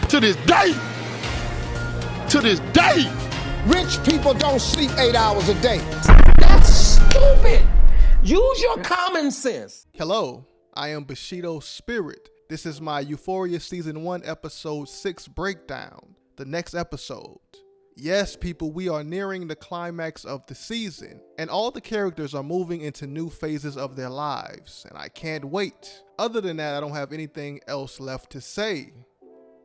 To this day. To this day. Rich people don't sleep 8 hours a day. That's stupid. Use your common sense. Hello, I am Bushido Spirit. This is my Euphoria Season 1 Episode 6 breakdown, the next episode. Yes, people, we are nearing the climax of the season, and all the characters are moving into new phases of their lives, and I can't wait. Other than that, I don't have anything else left to say.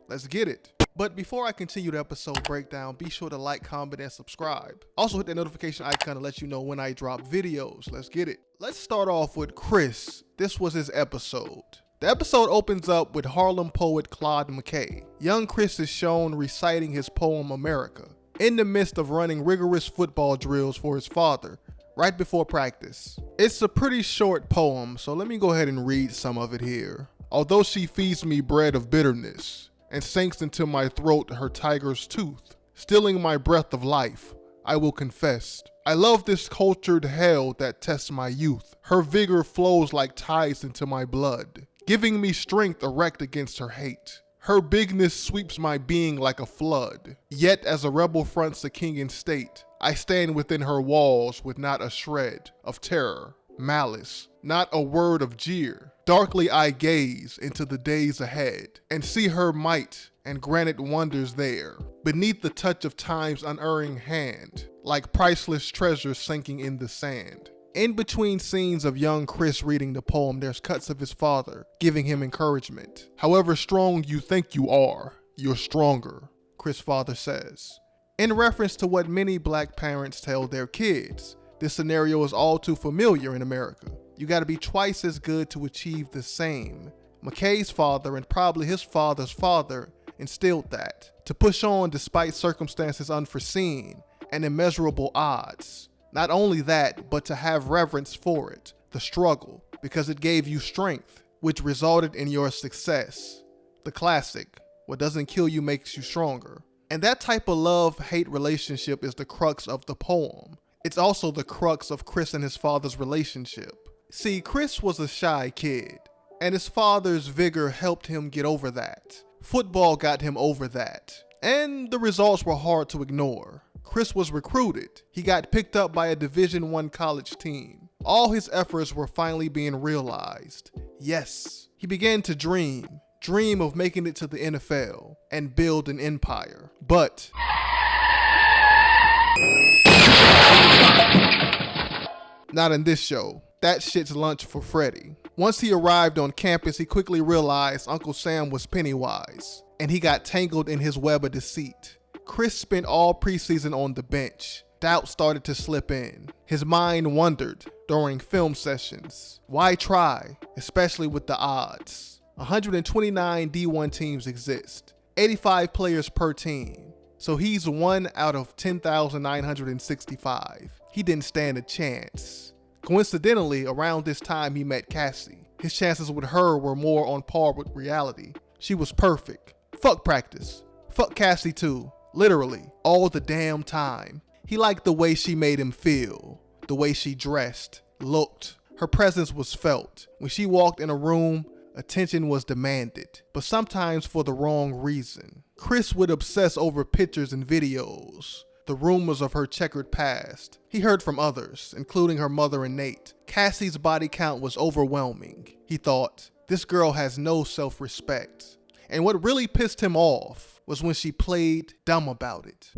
Let's get it. But before I continue the episode breakdown, be sure to like, comment, and subscribe. Also hit the notification icon to let you know when I drop videos. Let's get it. Let's start off with Chris. This was his episode. The episode opens up with Harlem poet Claude McKay. Young Chris is shown reciting his poem America, in the midst of running rigorous football drills for his father, right before practice. It's a pretty short poem, so let me go ahead and read some of it here. Although she feeds me bread of bitterness, and sinks into my throat her tiger's tooth, stealing my breath of life, I will confess. I love this cultured hell that tests my youth. Her vigor flows like tides into my blood, giving me strength erect against her hate. Her bigness sweeps my being like a flood. Yet as a rebel fronts the king in state, I stand within her walls with not a shred of terror, malice, not a word of jeer. Darkly I gaze into the days ahead, and see her might and granite wonders there, beneath the touch of time's unerring hand, like priceless treasures sinking in the sand. In between scenes of young Chris reading the poem, there's cuts of his father giving him encouragement. However strong you think you are, you're stronger, Chris' father says. In reference to what many black parents tell their kids, this scenario is all too familiar in America. You gotta be twice as good to achieve the same. McKay's father, and probably his father's father, instilled that. To push on despite circumstances unforeseen and immeasurable odds. Not only that, but to have reverence for it, the struggle, because it gave you strength, which resulted in your success. The classic, what doesn't kill you makes you stronger. And that type of love-hate relationship is the crux of the poem. It's also the crux of Chris and his father's relationship. See, Chris was a shy kid, and his father's vigor helped him get over that. Football got him over that, and the results were hard to ignore. Chris was recruited. He got picked up by a Division I college team. All his efforts were finally being realized. Yes, he began to dream of making it to the NFL and build an empire. But not in this show. That shit's lunch for Freddy. Once he arrived on campus, he quickly realized Uncle Sam was Pennywise, and he got tangled in his web of deceit. Chris spent all preseason on the bench. Doubt started to slip in. His mind wandered during film sessions. Why try, especially with the odds? 129 D1 teams exist, 85 players per team. So he's 1 out of 10,965. He didn't stand a chance. Coincidentally, around this time he met Cassie. His chances with her were more on par with reality. She was perfect. Fuck practice. Fuck Cassie too. Literally, all the damn time. He liked the way she made him feel, the way she dressed, looked. Her presence was felt. When she walked in a room, attention was demanded, but sometimes for the wrong reason. Chris would obsess over pictures and videos, the rumors of her checkered past. He heard from others, including her mother and Nate. Cassie's body count was overwhelming. He thought, this girl has no self-respect. And what really pissed him off was when she played dumb about it.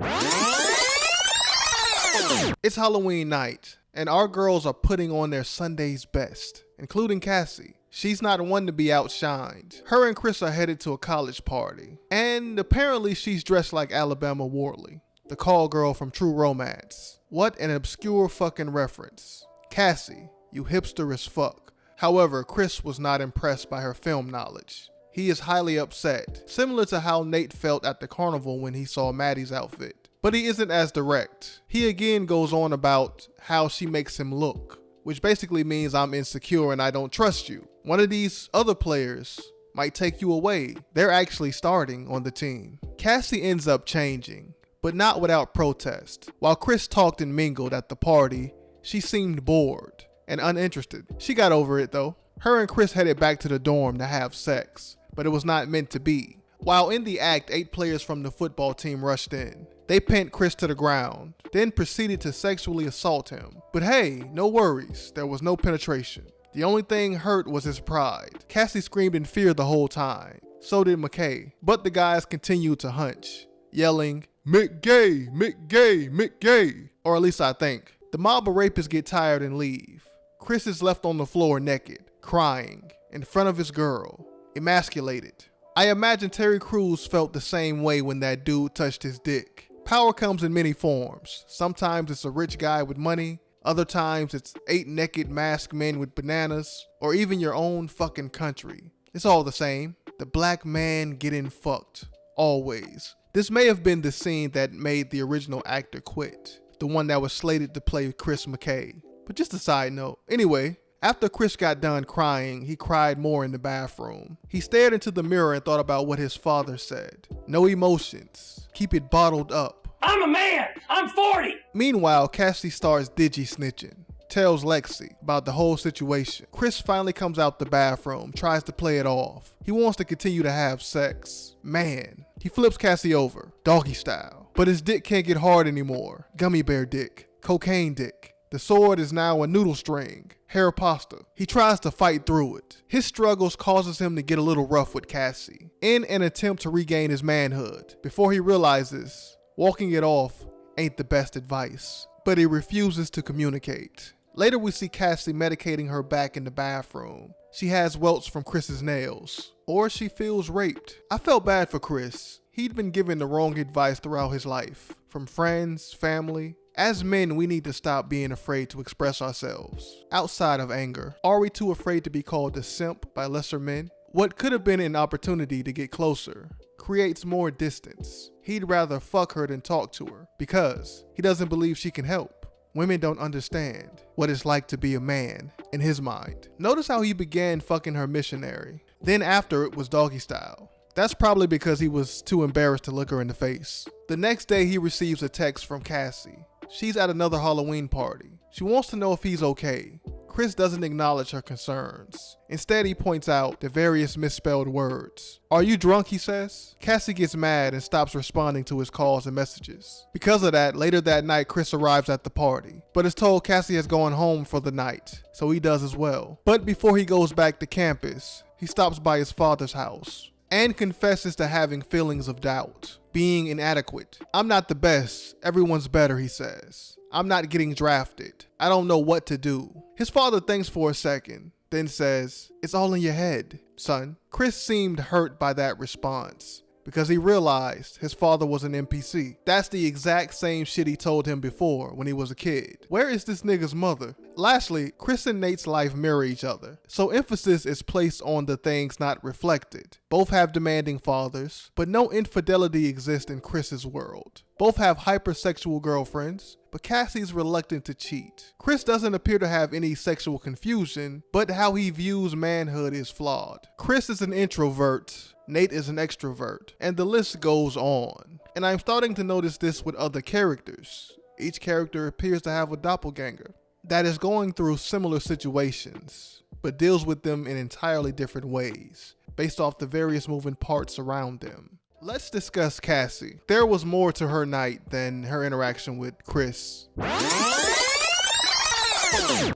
It's Halloween night, and our girls are putting on their Sunday's best, including Cassie. She's not one to be outshined. Her and Chris are headed to a college party, and apparently she's dressed like Alabama Worley, the call girl from True Romance. What an obscure fucking reference. Cassie, you hipster as fuck. However, Chris was not impressed by her film knowledge. He is highly upset, similar to how Nate felt at the carnival when he saw Maddie's outfit. But he isn't as direct. He again goes on about how she makes him look, which basically means I'm insecure and I don't trust you. One of these other players might take you away. They're actually starting on the team. Cassie ends up changing, but not without protest. While Chris talked and mingled at the party, she seemed bored and uninterested. She got over it though. Her and Chris headed back to the dorm to have sex, but it was not meant to be. While in the act, 8 players from the football team rushed in. They pinned Chris to the ground, then proceeded to sexually assault him. But hey, no worries, there was no penetration. The only thing hurt was his pride. Cassie screamed in fear the whole time. So did McKay. But the guys continued to hunch, yelling, "McGay, McGay, McGay." Or at least I think. The mob of rapists get tired and leave. Chris is left on the floor naked, crying, in front of his girl, emasculated. I imagine Terry Crews felt the same way when that dude touched his dick. Power comes in many forms. Sometimes it's a rich guy with money. Other times it's 8 naked masked men with bananas. Or even your own fucking country. It's all the same. The black man getting fucked. Always. This may have been the scene that made the original actor quit. The one that was slated to play Chris McKay. But just a side note. Anyway, after Chris got done crying, he cried more in the bathroom. He stared into the mirror and thought about what his father said. No emotions. Keep it bottled up. I'm a man. I'm 40. Meanwhile, Cassie starts digi-snitching. Tells Lexi about the whole situation. Chris finally comes out the bathroom, tries to play it off. He wants to continue to have sex. Man, he flips Cassie over, doggy style. But his dick can't get hard anymore. Gummy bear dick. Cocaine dick. The sword is now a noodle string. Hair pasta. He tries to fight through it. His struggles causes him to get a little rough with Cassie, in an attempt to regain his manhood, before he realizes walking it off ain't the best advice. But he refuses to communicate. Later we see Cassie medicating her back in the bathroom. She has welts from Chris's nails. Or she feels raped. I felt bad for Chris. He'd been given the wrong advice throughout his life. From friends, family. As men, we need to stop being afraid to express ourselves. Outside of anger. Are we too afraid to be called a simp by lesser men? What could have been an opportunity to get closer creates more distance. He'd rather fuck her than talk to her because he doesn't believe she can help. Women don't understand what it's like to be a man in his mind. Notice how he began fucking her missionary. Then after it was doggy style. That's probably because he was too embarrassed to look her in the face. The next day he receives a text from Cassie. She's at another Halloween party. She wants to know if he's okay. Chris doesn't acknowledge her concerns. Instead, he points out the various misspelled words. "Are you drunk?" he says. Cassie gets mad and stops responding to his calls and messages. Because of that, later that night, Chris arrives at the party, but is told Cassie has gone home for the night, so he does as well. But before he goes back to campus, he stops by his father's house and confesses to having feelings of doubt, being inadequate. "I'm not the best, everyone's better," he says. "I'm not getting drafted. I don't know what to do." His father thinks for a second, then says, "It's all in your head, son." Chris seemed hurt by that response because he realized his father was an NPC. That's the exact same shit he told him before when he was a kid. Where is this nigga's mother? Lastly, Chris and Nate's life mirror each other, so emphasis is placed on the things not reflected. Both have demanding fathers, but no infidelity exists in Chris's world. Both have hypersexual girlfriends, but Cassie's reluctant to cheat. Chris doesn't appear to have any sexual confusion, but how he views manhood is flawed. Chris is an introvert, Nate is an extrovert, and the list goes on. And I'm starting to notice this with other characters. Each character appears to have a doppelganger that is going through similar situations, but deals with them in entirely different ways, based off the various moving parts around them. Let's discuss Cassie. There was more to her night than her interaction with Chris.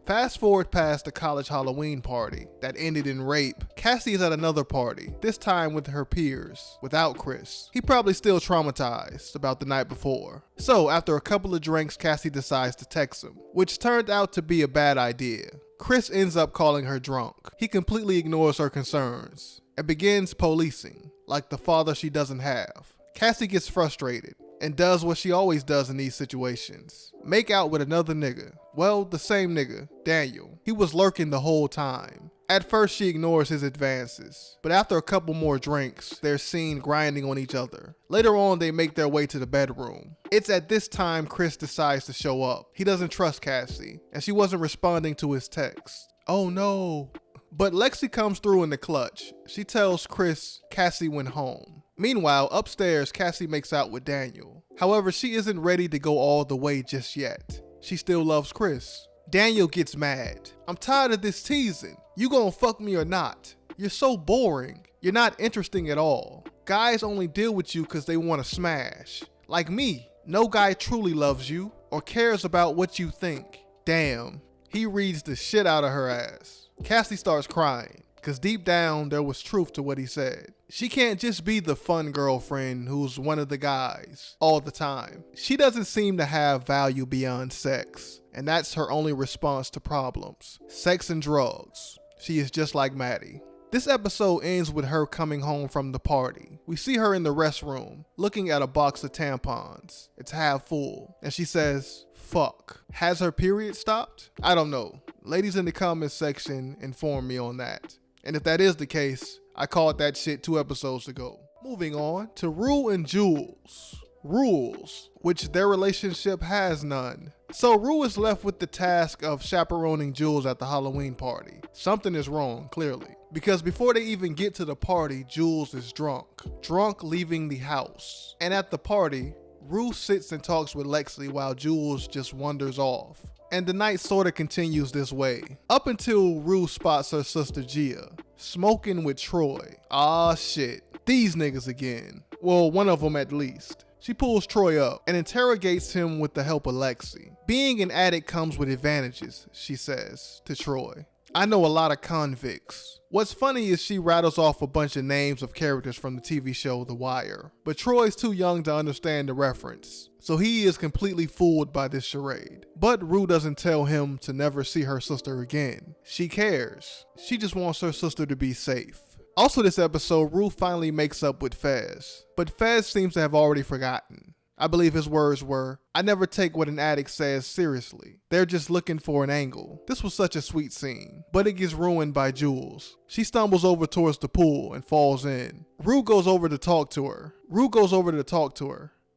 Fast forward past the college Halloween party that ended in rape. Cassie is at another party, this time with her peers, without Chris. He probably still traumatized about the night before. So after a couple of drinks, Cassie decides to text him, which turned out to be a bad idea. Chris ends up calling her drunk. He completely ignores her concerns and begins policing, like the father she doesn't have. Cassie gets frustrated and does what she always does in these situations. Make out with another nigga. Well, the same nigga, Daniel. He was lurking the whole time. At first she ignores his advances, but after a couple more drinks, they're seen grinding on each other. Later on, they make their way to the bedroom. It's at this time Chris decides to show up. He doesn't trust Cassie, and she wasn't responding to his text. Oh no. But Lexi comes through in the clutch. She tells Chris Cassie went home. Meanwhile, upstairs, Cassie makes out with Daniel. However, she isn't ready to go all the way just yet. She still loves Chris. Daniel gets mad. "I'm tired of this teasing. You gonna fuck me or not? You're so boring. You're not interesting at all." Guys only deal with you because they want to smash. Like me, no guy truly loves you or cares about what you think. Damn, he reads the shit out of her ass. Cassie starts crying, because deep down there was truth to what he said. She can't just be the fun girlfriend who's one of the guys all the time. She doesn't seem to have value beyond sex, and that's her only response to problems. Sex and drugs. She is just like Maddie. This episode ends with her coming home from the party. We see her in the restroom, looking at a box of tampons. It's half full, and she says, fuck. Has her period stopped? I don't know. Ladies in the comments section inform me on that. And if that is the case, I called that shit 2 episodes ago. Moving on to Rue and Jules. Rules, which their relationship has none. So Rue is left with the task of chaperoning Jules at the Halloween party. Something is wrong, clearly. Because before they even get to the party, Jules is drunk. Drunk leaving the house. And at the party, Rue sits and talks with Lexi while Jules just wanders off. And the night sorta continues this way. Up until Rue spots her sister Gia, smoking with Troy. Ah shit, these niggas again. Well, one of them at least. She pulls Troy up and interrogates him with the help of Lexi. Being an addict comes with advantages, she says to Troy. I know a lot of convicts. What's funny is she rattles off a bunch of names of characters from the TV show The Wire, but Troy's too young to understand the reference, so he is completely fooled by this charade. But Rue doesn't tell him to never see her sister again. She cares. She just wants her sister to be safe. Also this episode, Rue finally makes up with Fez, but Fez seems to have already forgotten. I believe his words were, I never take what an addict says seriously. They're just looking for an angle. This was such a sweet scene, but it gets ruined by Jules. She stumbles over towards the pool and falls in. Rue goes over to talk to her.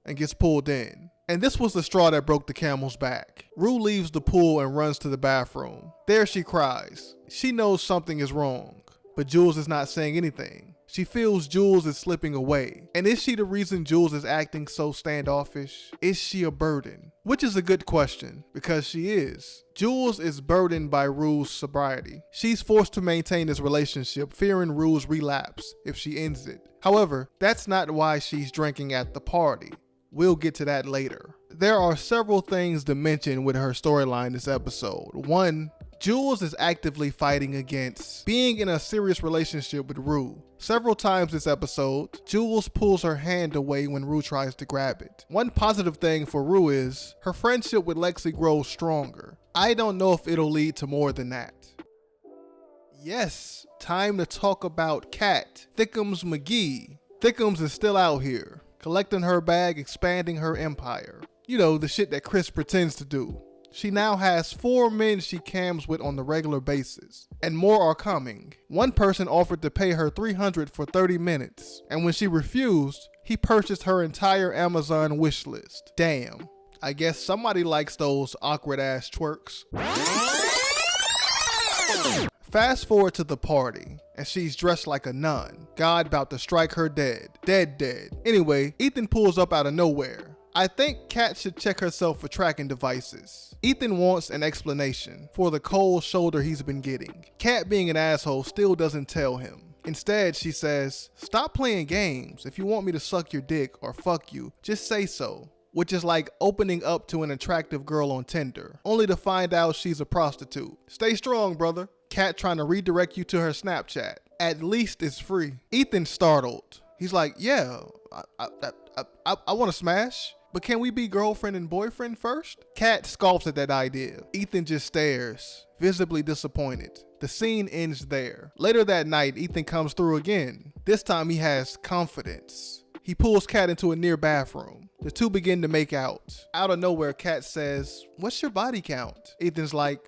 And gets pulled in. And this was the straw that broke the camel's back. Rue leaves the pool and runs to the bathroom. There she cries. She knows something is wrong, but Jules is not saying anything. She feels Jules is slipping away. And is she the reason Jules is acting so standoffish? Is she a burden? Which is a good question, because she is. Jules is burdened by Rue's sobriety. She's forced to maintain this relationship, fearing Rue's relapse if she ends it. However, that's not why she's drinking at the party. We'll get to that later. There are several things to mention with her storyline this episode. 1, Jules is actively fighting against being in a serious relationship with Rue. Several times this episode, Jules pulls her hand away when Rue tries to grab it. One positive thing for Rue is her friendship with Lexi grows stronger. I don't know if it'll lead to more than that. Yes, time to talk about Kat Thickums McGee. Thickums is still out here, collecting her bag, expanding her empire. You know, the shit that Chris pretends to do. She now has 4 men she cams with on the regular basis, and more are coming. One person offered to pay her $300 for 30 minutes, and when she refused, he purchased her entire Amazon wish list. Damn, I guess somebody likes those awkward ass twerks. Fast forward to the party, and she's dressed like a nun. God about to strike her dead. Dead. Anyway, Ethan pulls up out of nowhere. I think Kat should check herself for tracking devices. Ethan wants an explanation for the cold shoulder he's been getting. Kat, being an asshole, still doesn't tell him. Instead, she says, stop playing games. If you want me to suck your dick or fuck you, just say so. Which is like opening up to an attractive girl on Tinder, only to find out she's a prostitute. Stay strong, brother. Kat trying to redirect you to her Snapchat. At least it's free. Ethan's startled. He's like, yeah, I want to smash. But can we be girlfriend and boyfriend first? Kat scoffs at that idea. Ethan just stares, visibly disappointed. The scene ends there. Later that night, Ethan comes through again. This time he has confidence. He pulls Kat into a near bathroom. The two begin to make out. Out of nowhere, Kat says, what's your body count? Ethan's like,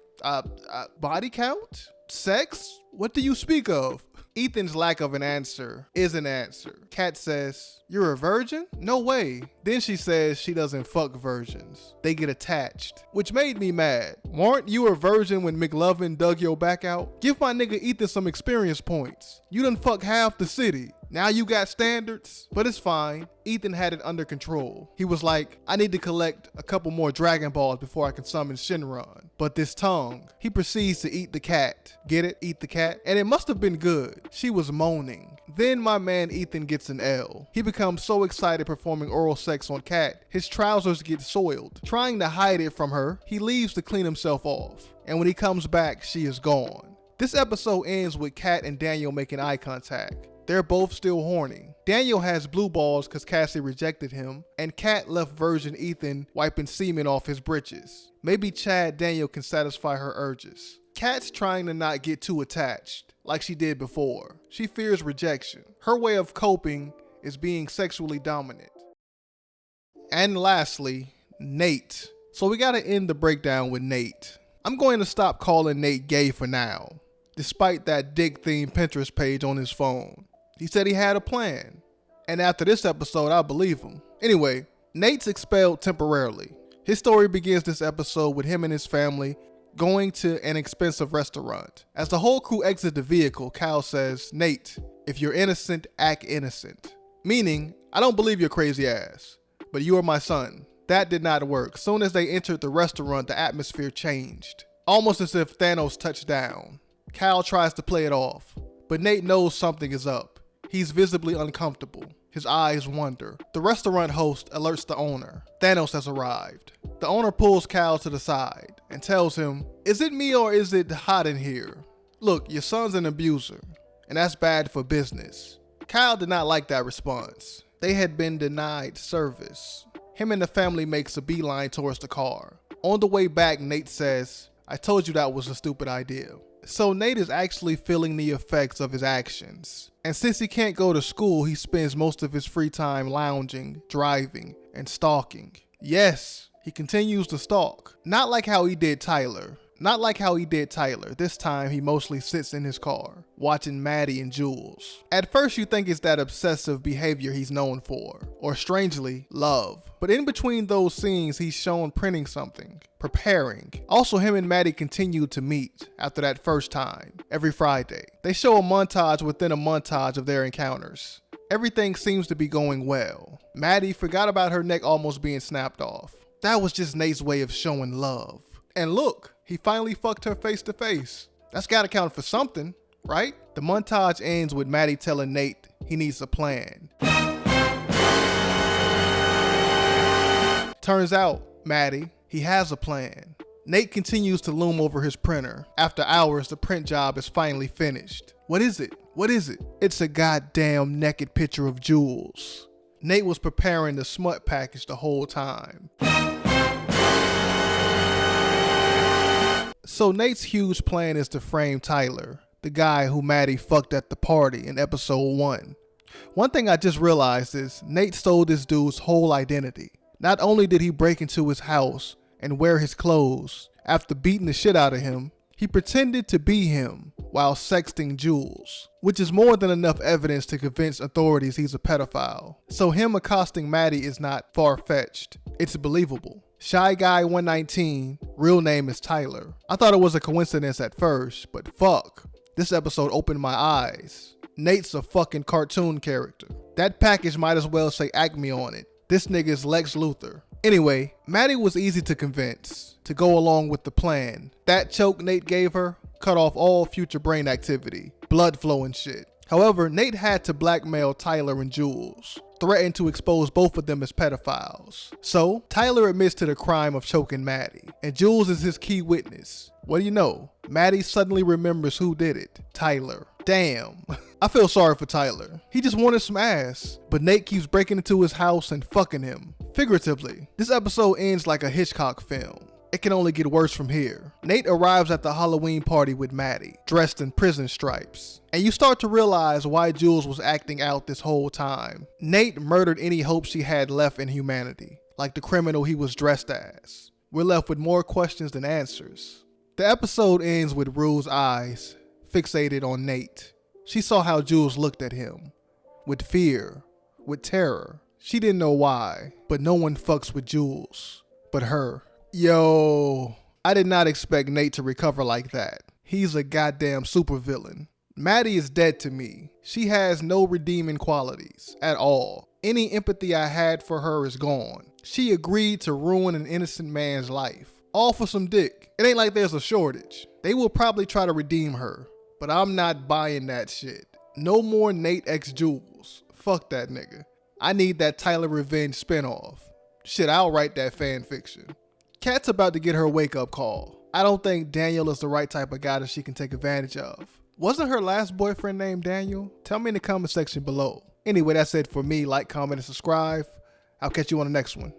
body count? Sex? What do you speak of? Ethan's lack of an answer is an answer. Kat says, you're a virgin? No way. Then she says she doesn't fuck virgins. They get attached, which made me mad. Weren't you a virgin when McLovin dug your back out? Give my nigga Ethan some experience points. You done fuck half the city. Now you got standards? But it's fine. Ethan had it under control. He was like, I need to collect a couple more Dragon Balls before I can summon Shenron. But this tongue, he proceeds to eat the cat. Get it? Eat the cat? And it must have been good. She was moaning. Then my man Ethan gets an L. He becomes so excited performing oral sex on Cat, his trousers get soiled. Trying to hide it from her, he leaves to clean himself off. And when he comes back, she is gone. This episode ends with Cat and Daniel making eye contact. They're both still horny. Daniel has blue balls because Cassie rejected him, and Cat left virgin Ethan wiping semen off his britches. Maybe Chad Daniel can satisfy her urges. Cat's trying to not get too attached, like she did before. She fears rejection. Her way of coping is being sexually dominant. And lastly, Nate. So we gotta end the breakdown with Nate. I'm going to stop calling Nate gay for now, despite that dick-themed Pinterest page on his phone. He said he had a plan. And after this episode, I believe him. Anyway, Nate's expelled temporarily. His story begins this episode with him and his family going to an expensive restaurant. As the whole crew exit the vehicle, Kyle says, Nate, if you're innocent, act innocent. Meaning, I don't believe your crazy ass, but you are my son. That did not work. Soon as they entered the restaurant, the atmosphere changed. Almost as if Thanos touched down. Kyle tries to play it off, but Nate knows something is up. He's visibly uncomfortable. His eyes wander. The restaurant host alerts the owner. Thanos has arrived. The owner pulls Kyle to the side and tells him, is it me or is it hot in here? Look, your son's an abuser, and that's bad for business. Kyle did not like that response. They had been denied service. Him and the family makes a beeline towards the car. On the way back, Nate says, I told you that was a stupid idea. So Nate is actually feeling the effects of his actions. And since he can't go to school, he spends most of his free time lounging, driving, and stalking. Yes, he continues to stalk. Not like how he did Tyler. This time he mostly sits in his car, watching Maddie and Jules. At first you think it's that obsessive behavior he's known for, or strangely, love. But in between those scenes he's shown printing something, preparing. Also him and Maddie continue to meet after that first time, every Friday. They show a montage within a montage of their encounters. Everything seems to be going well. Maddie forgot about her neck almost being snapped off. That was just Nate's way of showing love. And look, he finally fucked her face to face. That's gotta count for something, right? The montage ends with Maddie telling Nate he needs a plan. Turns out, Maddie, he has a plan. Nate continues to loom over his printer. After hours, the print job is finally finished. What is it? It's a goddamn naked picture of Jules. Nate was preparing the smut package the whole time. So Nate's huge plan is to frame Tyler, the guy who Maddie fucked at the party in episode 1. One thing I just realized is Nate stole this dude's whole identity. Not only did he break into his house and wear his clothes, after beating the shit out of him, he pretended to be him while sexting Jules, which is more than enough evidence to convince authorities he's a pedophile. So him accosting Maddie is not far-fetched, it's believable. Shy Guy 119, real name is Tyler. I thought it was a coincidence at first, but fuck. This episode opened my eyes. Nate's a fucking cartoon character. That package might as well say Acme on it. This nigga's Lex Luthor. Anyway, Maddie was easy to convince to go along with the plan. That choke Nate gave her cut off all future brain activity, blood flow and shit. However, Nate had to blackmail Tyler and Jules, threatened to expose both of them as pedophiles. So, Tyler admits to the crime of choking Maddie, and Jules is his key witness. What do you know? Maddie suddenly remembers who did it. Tyler. Damn. I feel sorry for Tyler. He just wanted some ass, but Nate keeps breaking into his house and fucking him. Figuratively. This episode ends like a Hitchcock film. It can only get worse from here. Nate arrives at the Halloween party with Maddie, dressed in prison stripes. And you start to realize why Jules was acting out this whole time. Nate murdered any hope she had left in humanity, like the criminal he was dressed as. We're left with more questions than answers. The episode ends with Rue's eyes fixated on Nate. She saw how Jules looked at him. With fear, with terror. She didn't know why, but no one fucks with Jules but her. Yo, I did not expect Nate to recover like that. He's a goddamn supervillain. Maddie is dead to me. She has no redeeming qualities at all. Any empathy I had for her is gone. She agreed to ruin an innocent man's life. All for some dick. It ain't like there's a shortage. They will probably try to redeem her, but I'm not buying that shit. No more Nate X Jules. Fuck that nigga. I need that Tyler Revenge spinoff. Shit, I'll write that fan fiction. Kat's about to get her wake-up call. I don't think Daniel is the right type of guy that she can take advantage of. Wasn't her last boyfriend named Daniel? Tell me in the comment section below. Anyway, that's it for me. Like, comment, and subscribe. I'll catch you on the next one.